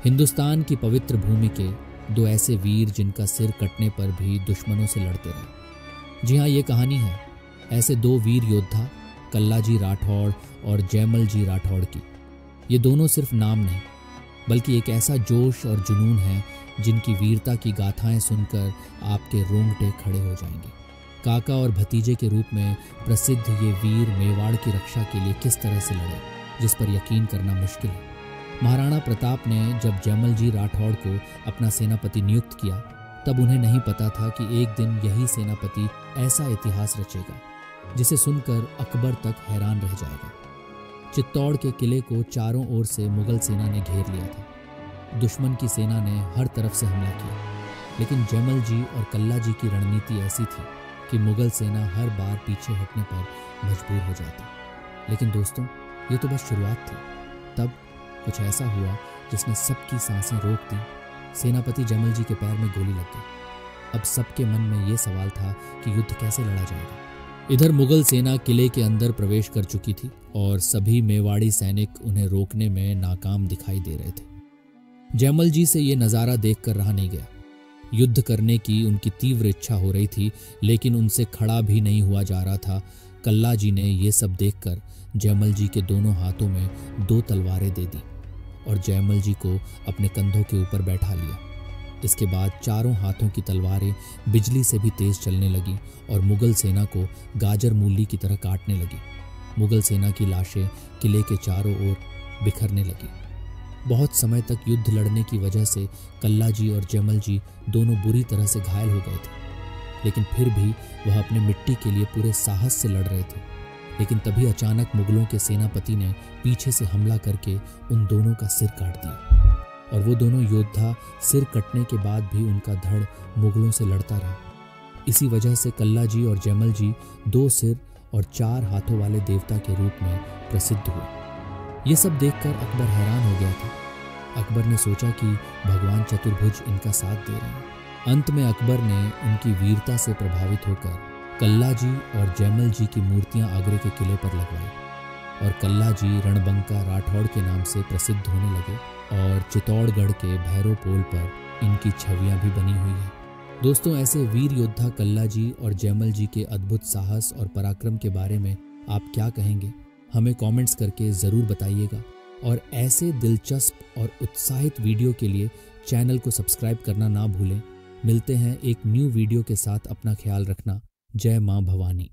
हिंदुस्तान की पवित्र भूमि के दो ऐसे वीर जिनका सिर कटने पर भी दुश्मनों से लड़ते रहे। जी हाँ, ये कहानी है ऐसे दो वीर योद्धा कल्लाजी राठौड़ और जयमल जी राठौड़ की। ये दोनों सिर्फ नाम नहीं बल्कि एक ऐसा जोश और जुनून है जिनकी वीरता की गाथाएं सुनकर आपके रोंगटे खड़े हो जाएंगे। काका और भतीजे के रूप में प्रसिद्ध ये वीर मेवाड़ की रक्षा के लिए किस तरह से लड़े, जिस पर यकीन करना मुश्किल है। महाराणा प्रताप ने जब जयमल जी राठौड़ को अपना सेनापति नियुक्त किया तब उन्हें नहीं पता था कि एक दिन यही सेनापति ऐसा इतिहास रचेगा जिसे सुनकर अकबर तक हैरान रह जाएगा। चित्तौड़ के किले को चारों ओर से मुगल सेना ने घेर लिया था। दुश्मन की सेना ने हर तरफ से हमला किया, लेकिन जयमल जी और कल्ला जी की रणनीति ऐसी थी कि मुगल सेना हर बार पीछे हटने पर मजबूर हो जाती। लेकिन दोस्तों, ये तो बस शुरुआत थी। तब कुछ ऐसा हुआ जिसने सबकी सांसें रोक दी। सेनापति जयमल जी के पैर में गोली लग गई। अब सबके मन में ये सवाल था कि युद्ध कैसे लड़ा जाएगा। इधर मुगल सेना किले के अंदर प्रवेश कर चुकी थी और सभी मेवाड़ी सैनिक उन्हें रोकने में नाकाम दिखाई दे रहे थे। जयमल जी से ये नज़ारा देखकर रहा नहीं गया। युद्ध करने की उनकी तीव्र इच्छा हो रही थी, लेकिन उनसे खड़ा भी नहीं हुआ जा रहा था। कल्ला जी ने ये सब देखकर जयमल जी के दोनों हाथों में दो तलवारें दे दी और जयमल जी को अपने कंधों के ऊपर बैठा लिया। इसके बाद चारों हाथों की तलवारें बिजली से भी तेज चलने लगी और मुगल सेना को गाजर मूली की तरह काटने लगी। मुगल सेना की लाशें किले के चारों ओर बिखरने लगी। बहुत समय तक युद्ध लड़ने की वजह से कल्ला जी और जयमल जी दोनों बुरी तरह से घायल हो गए थे, लेकिन फिर भी वह अपने मिट्टी के लिए पूरे साहस से लड़ रहे थे। लेकिन तभी अचानक मुगलों के सेनापति ने पीछे से हमला करके उन दोनों का सिर काट दिया और वो दोनों योद्धा सिर कटने के बाद भी उनका धड़ मुगलों से लड़ता रहा। इसी वजह से कल्ला जी और जयमल जी दो सिर और चार हाथों वाले देवता के रूप में प्रसिद्ध हुए। ये सब देखकर अकबर हैरान हो गया था। अकबर ने सोचा कि भगवान चतुर्भुज इनका साथ दे रहे हैं। अंत में अकबर ने उनकी वीरता से प्रभावित होकर कल्ला जी और जयमल जी की मूर्तियां आगरे के किले पर लगवाई और कल्ला जी रणबंका राठौड़ के नाम से प्रसिद्ध होने लगे और चित्तौड़गढ़ के भैरव पोल पर इनकी छवियां भी बनी हुई हैं। दोस्तों, ऐसे वीर योद्धा कल्ला जी और जयमल जी के अद्भुत साहस और पराक्रम के बारे में आप क्या कहेंगे? हमें कमेंट्स करके ज़रूर बताइएगा और ऐसे दिलचस्प और उत्साहित वीडियो के लिए चैनल को सब्सक्राइब करना ना भूलें। मिलते हैं एक न्यू वीडियो के साथ। अपना ख्याल रखना। जय मां भवानी।